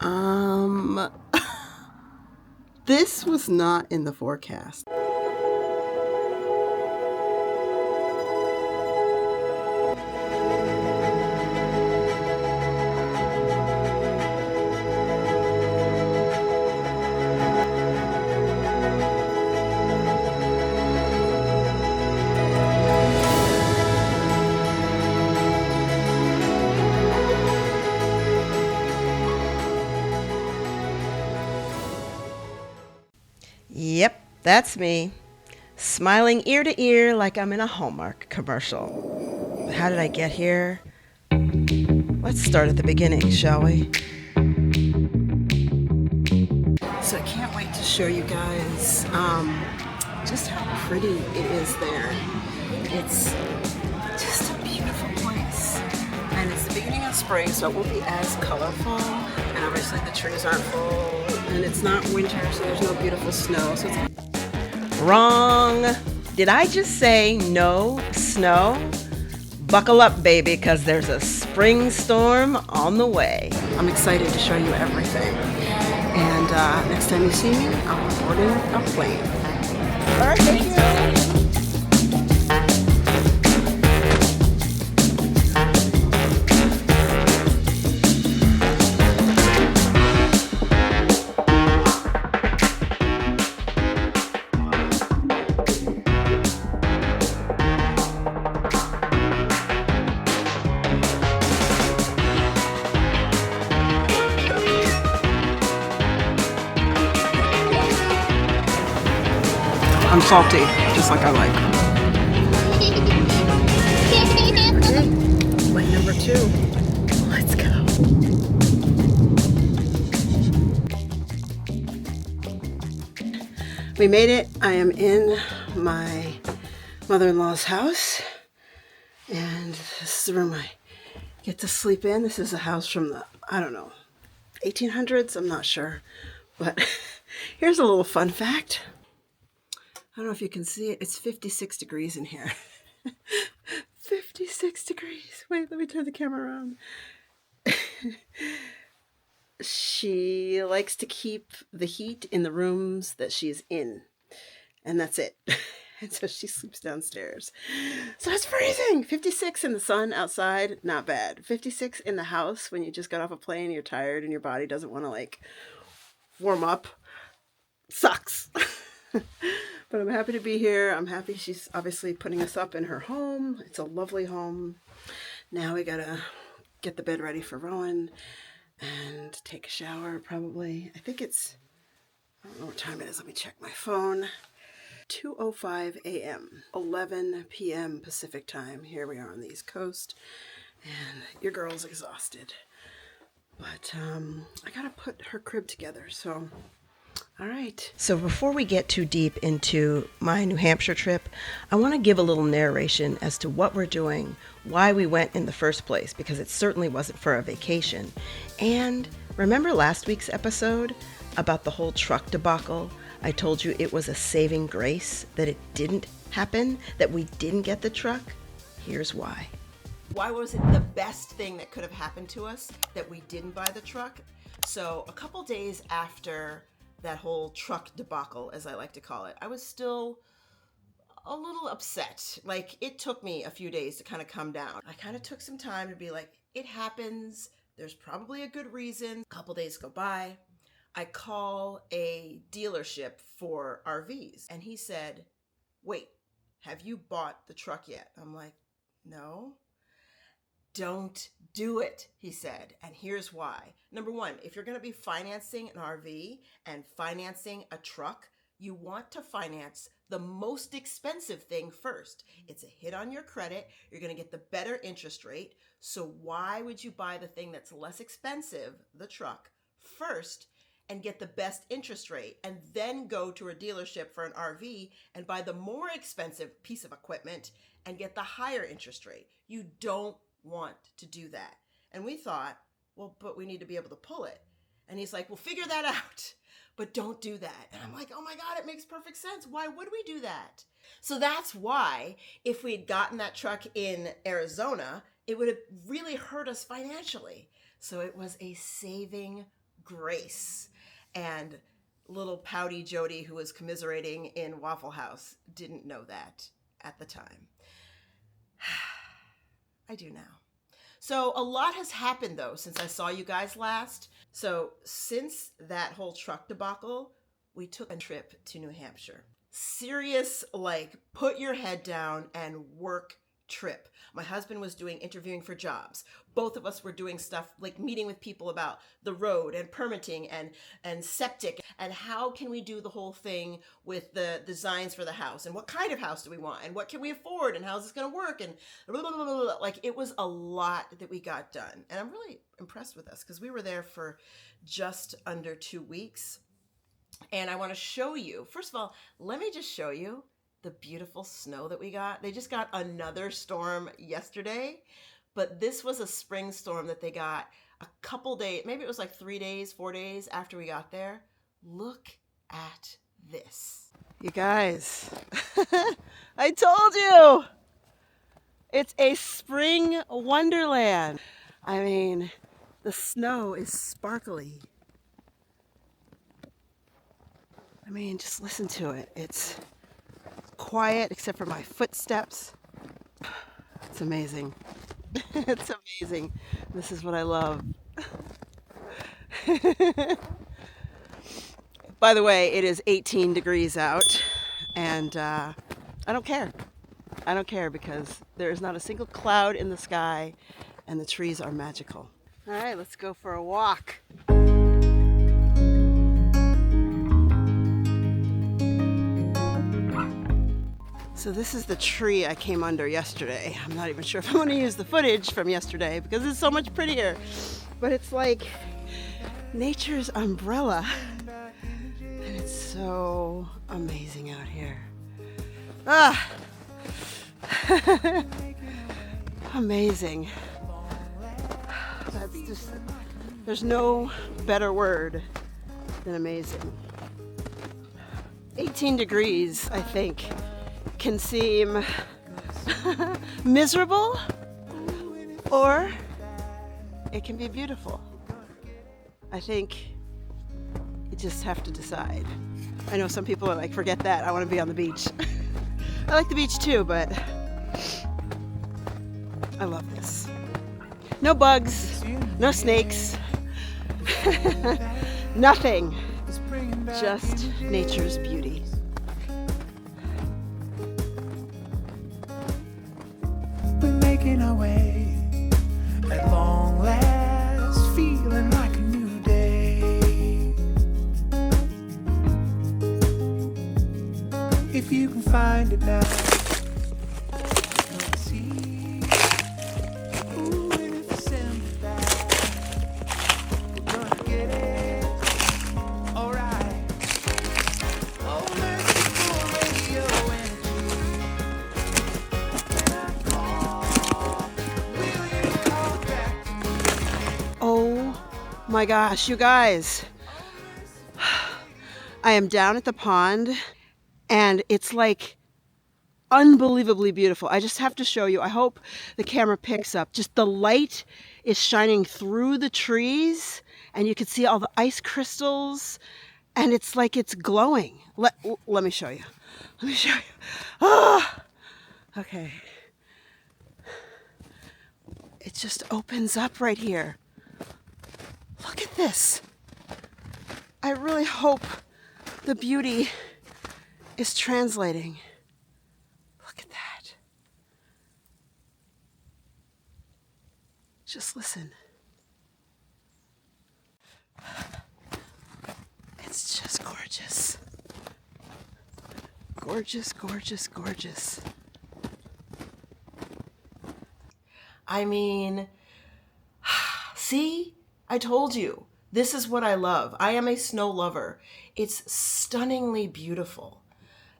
Um, this was not in the forecast. Yep, that's me. Smiling ear to ear like I'm in a Hallmark commercial. How did I get here? Let's start at the beginning, shall we? So I can't wait to show you guys just how pretty it is there. It's just a beautiful place. And it's the beginning of spring, so it won't be as colorful. And obviously the trees aren't full. And it's not winter, so there's no beautiful snow. So it's Wrong. Did I just say no snow? Buckle up, baby, because there's a spring storm on the way. I'm excited to show you everything. And next time you see me, I'll be boarding a plane. All right, thank you. I'm salty, just like I like. Okay, plane number 2. Let's go. We made it. I am in my mother-in-law's house, and this is the room I get to sleep in. This is a house from the, I don't know, 1800s, I'm not sure. But here's a little fun fact. I don't know if you can see it. It's 56 degrees in here. 56 degrees. Wait, let me turn the camera around. She likes to keep the heat in the rooms that she's in. And that's it. And so she sleeps downstairs. So it's freezing. 56 in the sun outside, not bad. 56 in the house when you just got off a plane, you're tired and your body doesn't want to warm up. Sucks. But I'm happy to be here. I'm happy she's obviously putting us up in her home. It's a lovely home. Now we gotta get the bed ready for Rowan and take a shower probably. I think it's, I don't know what time it is. Let me check my phone. 2:05 a.m., 11 p.m. Pacific time. Here we are on the East Coast, and your girl's exhausted. But I gotta put her crib together, so all right. So before we get too deep into my New Hampshire trip, I want to give a little narration as to what we're doing, why we went in the first place, because it certainly wasn't for a vacation. And remember last week's episode about the whole truck debacle? I told you it was a saving grace that it didn't happen, that we didn't get the truck. Here's why. Why was it the best thing that could have happened to us that we didn't buy the truck? So a couple days after that whole truck debacle, as I like to call it, I was still a little upset. It took me a few days to kind of come down. I kind of took some time to be like, it happens. There's probably a good reason. A couple days go by. I call a dealership for RVs, and he said, wait, have you bought the truck yet? I'm like, no. Don't do it, he said. And here's why. Number one, if you're going to be financing an RV and financing a truck, you want to finance the most expensive thing first. It's a hit on your credit. You're going to get the better interest rate. So why would you buy the thing that's less expensive, the truck, first and get the best interest rate and then go to a dealership for an RV and buy the more expensive piece of equipment and get the higher interest rate? You don't want to do that. And we thought, well, but we need to be able to pull it. And he's like, well, figure that out, but don't do that. And I'm like, oh my God, it makes perfect sense. Why would we do that? So that's why if we'd gotten that truck in Arizona, it would have really hurt us financially. So it was a saving grace. And little pouty Jody, who was commiserating in Waffle House, didn't know that at the time. I do now. So a lot has happened, though, since I saw you guys last. So since that whole truck debacle, we took a trip to New Hampshire. Serious, like, put your head down and work trip. My husband was doing interviewing for jobs. Both of us were doing stuff like meeting with people about the road and permitting and septic and how can we do the whole thing with the designs for the house and what kind of house do we want and what can we afford and how's this going to work and blah, blah, blah, blah, blah. Like it was a lot that we got done. And I'm really impressed with us because we were there for just under 2 weeks. And I want to show you, first of all, let me just show you the beautiful snow that we got. They just got another storm yesterday, but this was a spring storm that they got a couple days, maybe it was like 3 days, 4 days after we got there. Look at this. You guys, I told you, it's a spring wonderland. I mean, the snow is sparkly. I mean, just listen to it. It's quiet except for my footsteps. It's amazing. It's amazing. This is what I love. By the way, it is 18 degrees out, and I don't care. I don't care because there is not a single cloud in the sky, and the trees are magical. All right, let's go for a walk. So this is the tree I came under yesterday. I'm not even sure if I want to use the footage from yesterday because it's so much prettier. But it's like nature's umbrella. And it's so amazing out here. Ah! Amazing. That's just, there's no better word than amazing. 18 degrees, I think, can seem miserable, or it can be beautiful. I think you just have to decide. I know some people are like, forget that, I want to be on the beach. I like the beach too, but I love this. No bugs, no snakes, nothing, just nature's beauty. Making our way at long last, feeling like a new day. If you can find it now, see. Ooh, and if you send it back, we're gonna get it. Alright. Oh, merciful radio energy. Oh my gosh, you guys. I am down at the pond and it's like unbelievably beautiful. I just have to show you. I hope the camera picks up. Just the light is shining through the trees and you can see all the ice crystals and it's like it's glowing. Let me show you. Let me show you. Ah! Okay. It just opens up right here. Look at this. I really hope the beauty is translating. Look at that. Just listen. It's just gorgeous. Gorgeous, gorgeous, gorgeous. I mean, see? I told you, this is what I love. I am a snow lover. It's stunningly beautiful.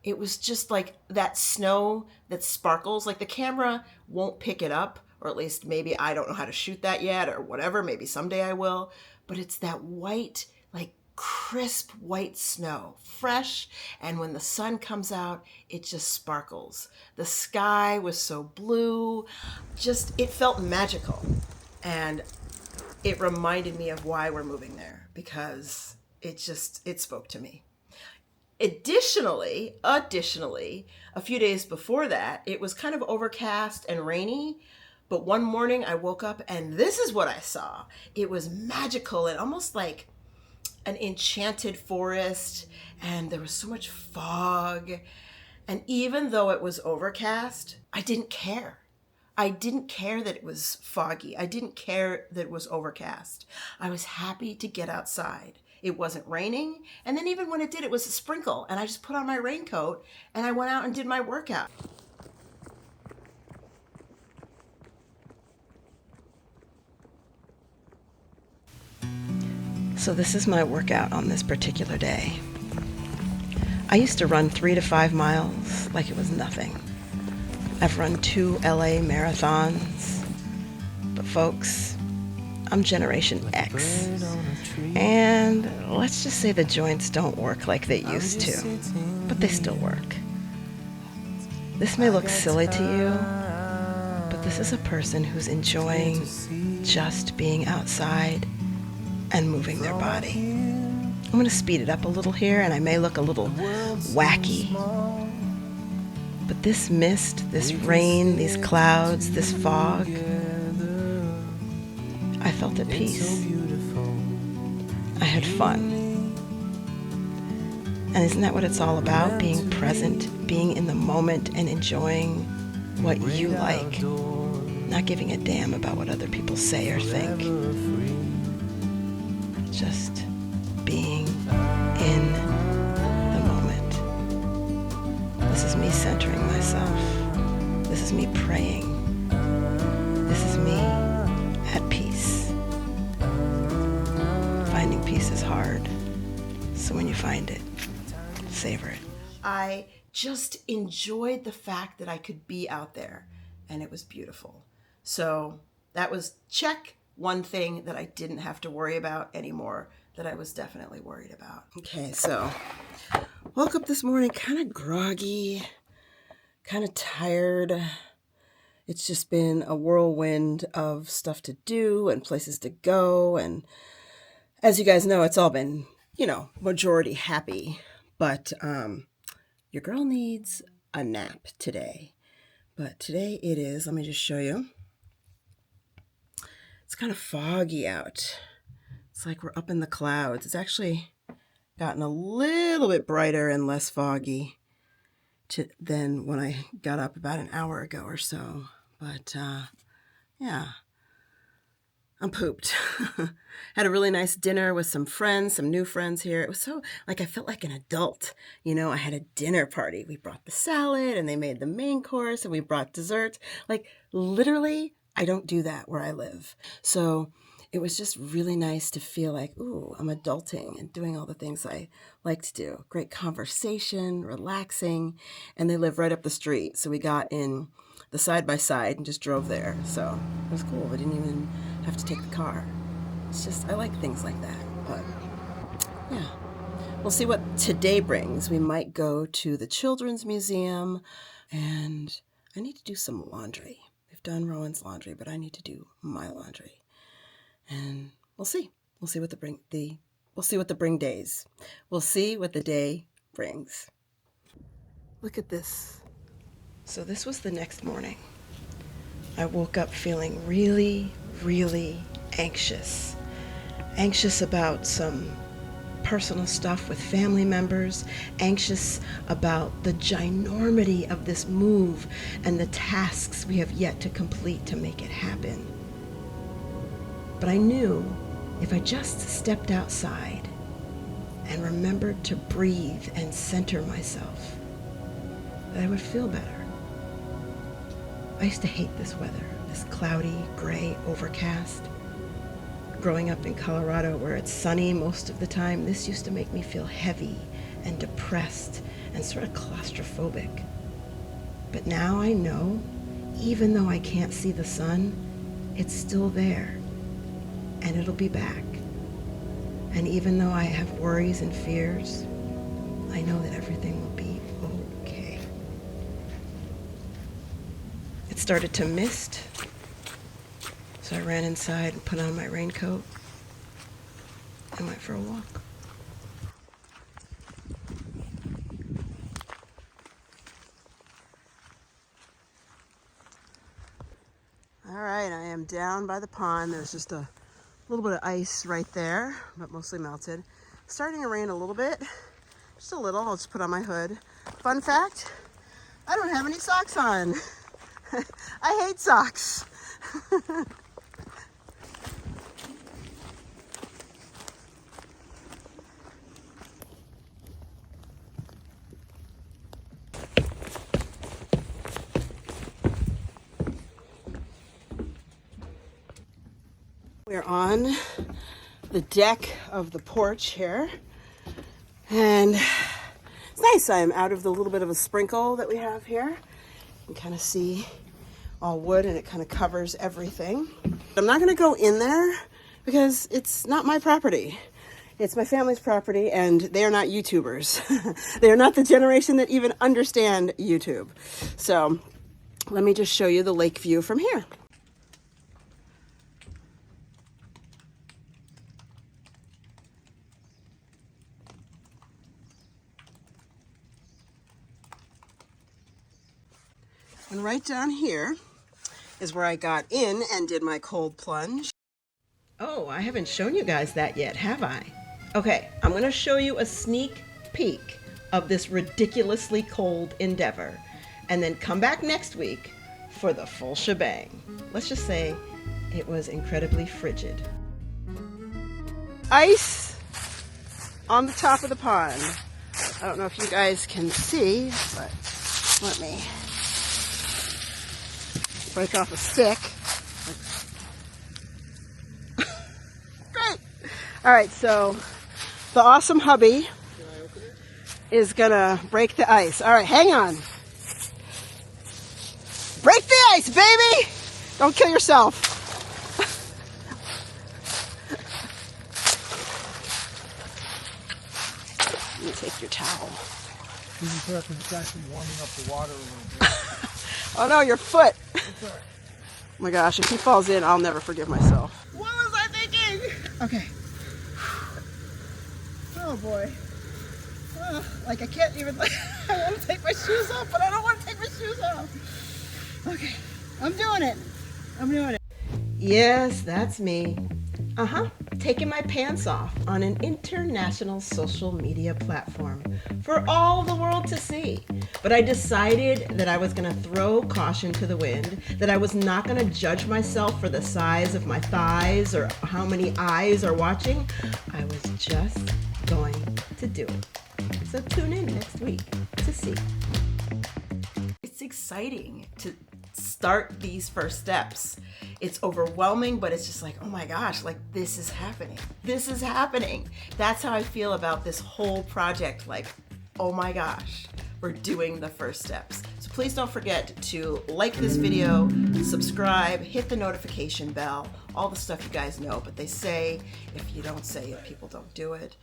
It was just like that snow that sparkles. Like the camera won't pick it up, or at least maybe I don't know how to shoot that yet or whatever. Maybe someday I will. But it's that white, like crisp white snow, fresh. And when the sun comes out, it just sparkles. The sky was so blue. Just, it felt magical. And it reminded me of why we're moving there, because it spoke to me. Additionally, a few days before that, it was kind of overcast and rainy, but one morning I woke up and this is what I saw. It was magical and almost like an enchanted forest, and there was so much fog. And even though it was overcast, I didn't care. I didn't care that it was foggy. I didn't care that it was overcast. I was happy to get outside. It wasn't raining. And then even when it did, it was a sprinkle. And I just put on my raincoat and I went out and did my workout. So this is my workout on this particular day. I used to run 3 to 5 miles like it was nothing. I've run 2 LA marathons, but folks, I'm Generation X, and let's just say the joints don't work like they used to, but they still work. This may look silly to you, but this is a person who's enjoying just being outside and moving their body. I'm going to speed it up a little here, and I may look a little wacky. But this mist, this rain, these clouds, this fog, I felt at peace. I had fun. And isn't that what it's all about? Being present, being in the moment, and enjoying what you like. Not giving a damn about what other people say or think. Just being in the moment. This is me centering myself. This is me praying. This is me at peace. Finding peace is hard. So when you find it, savor it. I just enjoyed the fact that I could be out there, and it was beautiful. So that was check. One thing that I didn't have to worry about anymore that I was definitely worried about. Okay, so woke up this morning kind of groggy, kind of tired. It's just been a whirlwind of stuff to do and places to go. And as you guys know, it's all been, majority happy. But your girl needs a nap today. But today it is, let me just show you. It's kind of foggy out. It's like we're up in the clouds. It's actually gotten a little bit brighter and less foggy than when I got up about an hour ago or so. But yeah, I'm pooped. Had a really nice dinner with some friends, some new friends here. It was so, I felt like an adult. I had a dinner party. We brought the salad and they made the main course and we brought dessert. Literally, I don't do that where I live. So it was just really nice to feel like, ooh, I'm adulting and doing all the things I like to do. Great conversation, relaxing, and they live right up the street. So we got in the side-by-side and just drove there. So it was cool. I didn't even have to take the car. It's just, I like things like that. But yeah, we'll see what today brings. We might go to the Children's Museum, and I need to do some laundry. We've done Rowan's laundry, but I need to do my laundry. And we'll see. We'll see what we'll see what the bring days. We'll see what the day brings. Look at this. So this was the next morning. I woke up feeling really, really anxious. Anxious about some personal stuff with family members, anxious about the ginormity of this move and the tasks we have yet to complete to make it happen. But I knew if I just stepped outside and remembered to breathe and center myself, that I would feel better. I used to hate this weather, this cloudy, gray, overcast. Growing up in Colorado, where it's sunny most of the time, this used to make me feel heavy and depressed and sort of claustrophobic. But now I know, even though I can't see the sun, it's still there, and it'll be back. And even though I have worries and fears, I know that everything will be okay. It started to mist, So I ran inside and put on my raincoat and went for a walk. All right, I am down by the pond. There's just a little bit of ice right there, but mostly melted. Starting to rain a little bit, just a little. I'll just put on my hood. Fun fact, I don't have any socks on. I hate socks. We're on the deck of the porch here, and it's nice. I'm out of the little bit of a sprinkle that we have here. You can kind of see all wood, and it kind of covers everything. I'm not going to go in there because it's not my property. It's my family's property, and they are not YouTubers. They are not the generation that even understand YouTube. So let me just show you the lake view from here. And right down here is where I got in and did my cold plunge. Oh, I haven't shown you guys that yet, have I? Okay, I'm going to show you a sneak peek of this ridiculously cold endeavor, and then come back next week for the full shebang. Let's just say it was incredibly frigid. Ice on the top of the pond. I don't know if you guys can see, but let me break off a stick. Great. All right, so the awesome hubby is gonna break the ice. All right, hang on. Break the ice, baby! Don't kill yourself. Let me take your towel. This is correct, it's actually warming up the water a little bit. Oh no, your foot. It's all right. Oh my gosh, if he falls in, I'll never forgive myself. What was I thinking? Okay. Oh boy. Like I can't even, I want to take my shoes off, but I don't want to take my shoes off. Okay, I'm doing it. I'm doing it. Yes, that's me. Taking my pants off on an international social media platform for all the world to see. But I decided that I was going to throw caution to the wind, that I was not going to judge myself for the size of my thighs or how many eyes are watching. I was just going to do it. So tune in next week to see. It's exciting to start these first steps. It's overwhelming, but it's just like, oh my gosh, like this is happening. This is happening. That's how I feel about this whole project. Like, oh my gosh, we're doing the first steps. So please don't forget to like this video, subscribe, hit the notification bell, all the stuff you guys know, but they say if you don't say it, people don't do it.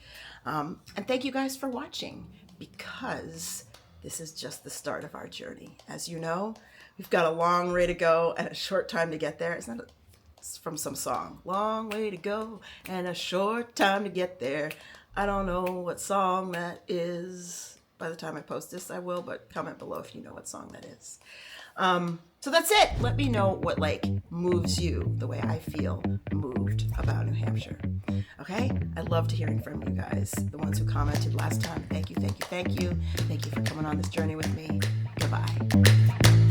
And thank you guys for watching, because this is just the start of our journey. As you know, we've got a long way to go and a short time to get there. It's from some song. Long way to go and a short time to get there. I don't know what song that is. By the time I post this, I will, but comment below if you know what song that is. So that's it. Let me know what like moves you the way I feel moved about New Hampshire. Okay? I loved hearing from you guys, the ones who commented last time. Thank you, thank you, thank you. Thank you for coming on this journey with me. Goodbye.